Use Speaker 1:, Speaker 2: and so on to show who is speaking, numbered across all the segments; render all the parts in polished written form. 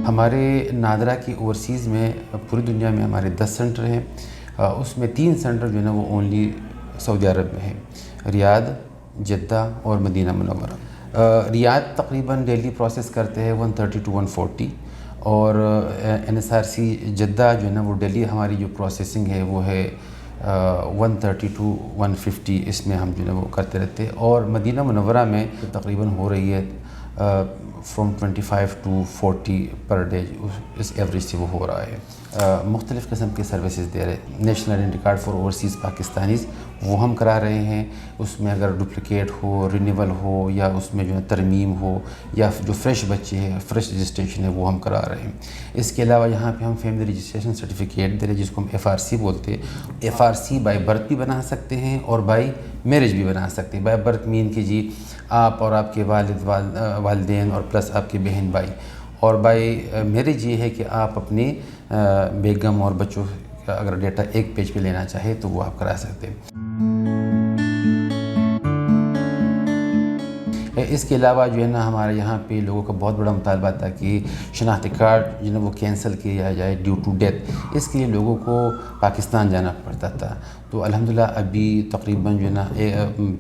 Speaker 1: ہمارے نادرا کی اوورسیز میں پوری دنیا میں ہمارے 10 سینٹر ہیں، اس میں 3 سینٹر جو ہے نا وہ اونلی سعودی عرب میں ہیں، ریاض، جدہ اور مدینہ منورہ۔ ریاض تقریباً ڈیلی پروسیس کرتے ہیں 130 to 140، اور NSRC جدہ جو ہے نا وہ ڈیلی ہماری جو پروسیسنگ ہے وہ ہے 130 to 150، اس میں ہم جو ہے وہ کرتے رہتے ہیں۔ اور مدینہ منورہ میں تقریباً ہو رہی ہے فرام 25 to 40 پر ڈے، اس ایوریج سے وہ ہو رہا ہے۔ مختلف قسم کی سروسز دے رہے ہیں، national identity card for overseas Pakistanis وہ ہم کرا رہے ہیں، اس میں اگر ڈپلیکیٹ ہو، رینیول ہو، یا اس میں جو ہے ترمیم ہو، یا جو فریش بچے ہیں فریش رجسٹریشن ہے وہ ہم کرا رہے ہیں۔ اس کے علاوہ یہاں پہ ہم فیملی رجسٹریشن سرٹیفکیٹ دے رہے ہیں جس کو ہم FRC بولتے ہیں۔ FRC بائی برتھ بھی بنا سکتے ہیں اور بائی میرج بھی بنا سکتے ہیں۔ بائی برتھ مین کہ جی آپ اور آپ کے والدین اور پلس آپ کے بہن بھائی، اور بائی میرج یہ ہے کہ آپ اپنے بیگم اور بچوں کا اگر ڈیٹا ایک پیج پہ لینا چاہے تو وہ آپ کرا سکتے ہیں۔ اس کے علاوہ جو ہے نا ہمارے یہاں پہ لوگوں کا بہت بڑا مطالبہ تھا کہ شناختی کارڈ جو ہے نا وہ کینسل کیا جائے ڈیو ٹو ڈیتھ، اس کے لیے لوگوں کو پاکستان جانا پڑتا تھا۔ تو الحمدللہ ابھی تقریباً جو ہے نا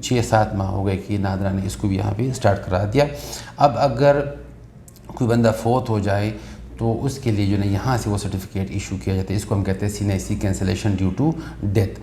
Speaker 1: 6-7 ماہ ہو گئے کہ نادرا نے اس کو بھی یہاں پہ اسٹارٹ کرا دیا۔ اب اگر کوئی بندہ فوت ہو جائے تو اس کے لیے جو ہے نا یہاں سے وہ سرٹیفکیٹ ایشو کیا جاتا ہے، اس کو ہم کہتے ہیں CNIC cancellation due to death.